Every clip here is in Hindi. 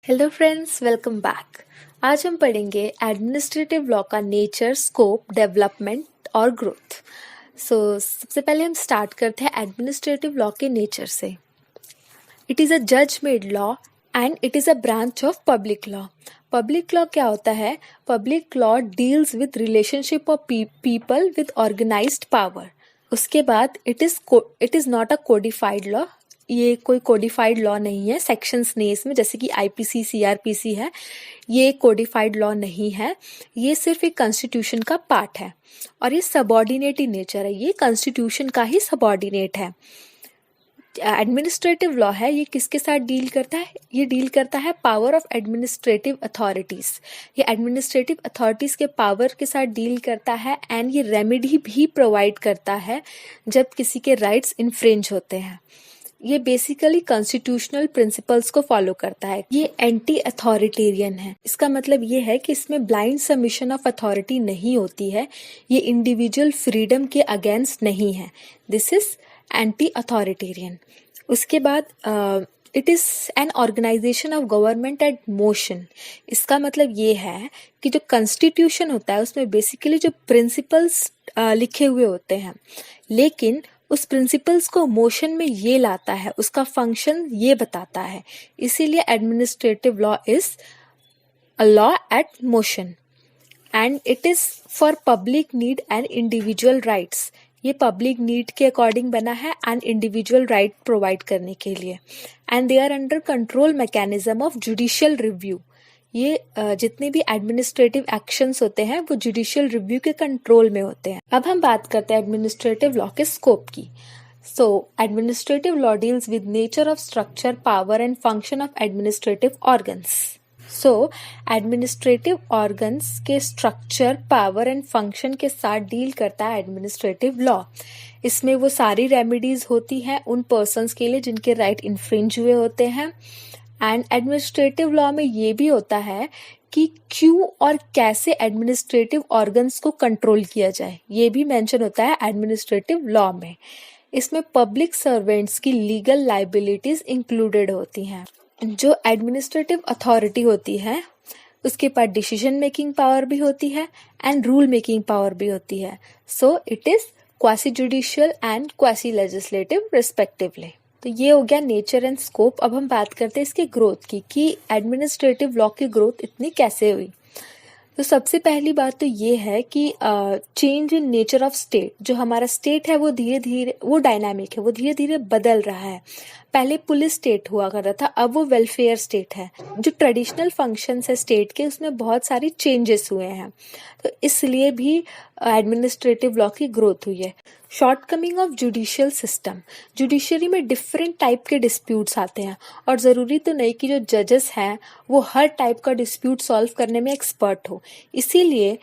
Hello friends, welcome back. आज हम पढ़ेंगे एडमिनिस्ट्रेटिव लॉ का नेचर, स्कोप, डेवलपमेंट और ग्रोथ। सबसे पहले हम स्टार्ट करते हैं एडमिनिस्ट्रेटिव लॉ के नेचर से। इट इज़ अ जज made law and it is a branch of public law. Public law क्या होता है? Public law deals with relationship of people with organised power. उसके बाद it is not a codified law. ये कोई कोडिफाइड लॉ नहीं है, सेक्शंस नहीं इसमें, जैसे कि आईपीसी, सीआरपीसी है। ये कोडिफाइड लॉ नहीं है, ये सिर्फ एक कॉन्स्टिट्यूशन का पार्ट है और ये सबऑर्डिनेट इन नेचर है। ये कॉन्स्टिट्यूशन का ही सबऑर्डिनेट है। एडमिनिस्ट्रेटिव लॉ है, ये किसके साथ डील करता है? ये डील करता है पावर ऑफ एडमिनिस्ट्रेटिव अथॉरिटीज। ये एडमिनिस्ट्रेटिव अथॉरिटीज के पावर के साथ डील करता है एंड ये रेमेडी भी प्रोवाइड करता है जब किसी के राइट्स इन्फ्रिंज होते हैं। ये बेसिकली कॉन्स्टिट्यूशनल प्रिंसिपल्स को फॉलो करता है। ये एंटी अथॉरिटेरियन है। इसका मतलब ये है कि इसमें ब्लाइंड सबमिशन ऑफ अथॉरिटी नहीं होती है। ये इंडिविजुअल फ्रीडम के अगेंस्ट नहीं है। This is anti authoritarian. उसके बाद it is an organisation of government at motion. इसका मतलब ये है कि जो कॉन्स्टिट्यूशन होता है उसमें बेसिकली जो प्रिंसिपल्स लिखे हुए होते हैं, लेकिन उस प्रिंसिपल्स को मोशन में ये लाता है, उसका फंक्शन ये बताता है। इसीलिए administrative law is a law at motion and it is for public need and individual rights. ये पब्लिक नीड के अकॉर्डिंग बना है एंड इंडिविजुअल राइट प्रोवाइड करने के लिए। And they are under control mechanism of judicial review. ये जितने भी एडमिनिस्ट्रेटिव एक्शंस होते हैं वो जुडिशियल रिव्यू के कंट्रोल में होते हैं। अब हम बात करते हैं एडमिनिस्ट्रेटिव लॉ के स्कोप की। Administrative law deals with nature of structure, power and function of administrative organs. Administrative organs के स्ट्रक्चर, पावर एंड फंक्शन के साथ डील करता है एडमिनिस्ट्रेटिव लॉ। इसमें वो सारी रेमेडीज होती हैं उन पर्सन्स के लिए जिनके राइट इन्फ्रिंज हुए होते हैं। एंड एडमिनिस्ट्रेटिव लॉ में ये भी होता है कि क्यों और कैसे एडमिनिस्ट्रेटिव ऑर्गन्स को कंट्रोल किया जाए, ये भी मेंशन होता है एडमिनिस्ट्रेटिव लॉ में। इसमें पब्लिक सर्वेंट्स की लीगल लाइबिलिटीज इंक्लूडेड होती हैं। जो एडमिनिस्ट्रेटिव अथॉरिटी होती है उसके पास डिसीजन मेकिंग पावर भी होती है एंड रूल मेकिंग पावर भी होती है। It is quasi judicial and quasi legislative respectively. तो ये हो गया नेचर एंड स्कोप। अब हम बात करते हैं इसकी ग्रोथ की कि एडमिनिस्ट्रेटिव लॉ की ग्रोथ इतनी कैसे हुई। तो सबसे पहली बात तो ये है कि change in nature of state. जो हमारा स्टेट है वो धीरे धीरे, वो डायनामिक है, वो धीरे धीरे बदल रहा है। पहले पुलिस स्टेट हुआ करता था, अब वो वेलफेयर स्टेट है। जो ट्रेडिशनल फंक्शंस है स्टेट के, उसमें बहुत सारी चेंजेस हुए हैं। तो इसलिए भी एडमिनिस्ट्रेटिव लॉ की ग्रोथ हुई है। Shortcoming of judicial system. Judiciary में डिफरेंट टाइप के डिस्प्यूट्स आते हैं और ज़रूरी तो नहीं कि जो जजेस हैं वो हर टाइप का डिस्प्यूट सॉल्व करने में एक्सपर्ट हो। इसीलिए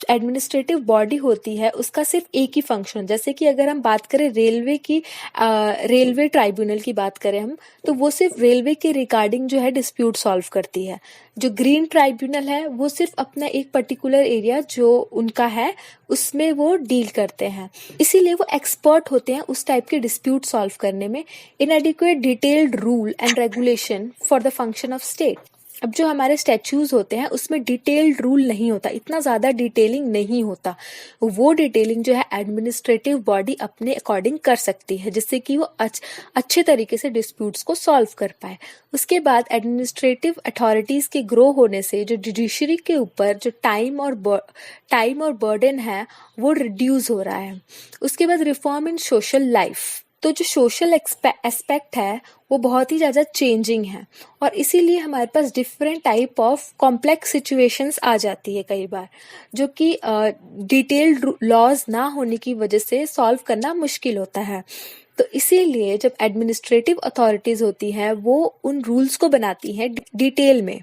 एडमिनिस्ट्रेटिव बॉडी होती है उसका सिर्फ एक ही फंक्शन। जैसे कि अगर हम बात करें रेलवे की, रेलवे ट्राइब्यूनल की बात करें हम, तो वो सिर्फ रेलवे के रिगार्डिंग जो है डिस्प्यूट सॉल्व करती है। जो ग्रीन ट्राइब्यूनल है वो सिर्फ अपना एक पर्टिकुलर एरिया जो उनका है उसमें वो डील करते हैं। इसीलिए वो एक्सपर्ट होते हैं उस टाइप के डिस्प्यूट सॉल्व करने में। इनएडिक्वेट detailed rule and regulation for the function of state. अब जो हमारे स्टैच्यूज होते हैं उसमें डिटेल्ड रूल नहीं होता, इतना ज़्यादा डिटेलिंग नहीं होता। वो डिटेलिंग जो है एडमिनिस्ट्रेटिव बॉडी अपने अकॉर्डिंग कर सकती है, जिससे कि वो अच्छे तरीके से डिस्प्यूट्स को सॉल्व कर पाए। उसके बाद एडमिनिस्ट्रेटिव अथॉरिटीज़ के ग्रो होने से जो जुडिशरी के ऊपर जो टाइम और बर्डन है वो रिड्यूस हो रहा है। उसके बाद रिफॉर्म इन सोशल लाइफ। तो जो सोशल एस्पेक्ट है वो बहुत ही ज़्यादा चेंजिंग है और इसीलिए हमारे पास different type of complex situations आ जाती है कई बार, जो कि डिटेल्ड लॉज ना होने की वजह से सॉल्व करना मुश्किल होता है। तो इसीलिए जब एडमिनिस्ट्रेटिव अथॉरिटीज़ होती हैं वो उन रूल्स को बनाती हैं डिटेल में,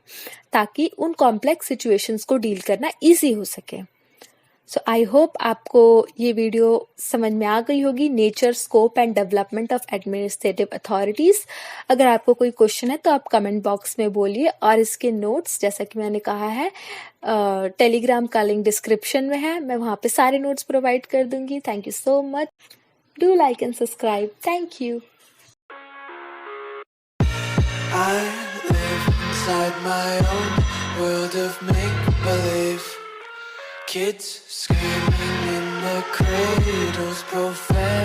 ताकि उन कॉम्प्लेक्स सिचुएशंस को डील करना ईजी हो सके। आई होप आपको ये वीडियो समझ में आ गई होगी, nature, scope and development of administrative authorities. अगर आपको कोई क्वेश्चन है तो आप कमेंट बॉक्स में बोलिए और इसके नोट्स, जैसा कि मैंने कहा है, टेलीग्राम का लिंक डिस्क्रिप्शन में है, मैं वहाँ पे सारे नोट्स प्रोवाइड कर दूंगी। Thank you so much. Do like and subscribe. Thank you. inside my own world of make-believe. Kids screaming in their cradles, profane.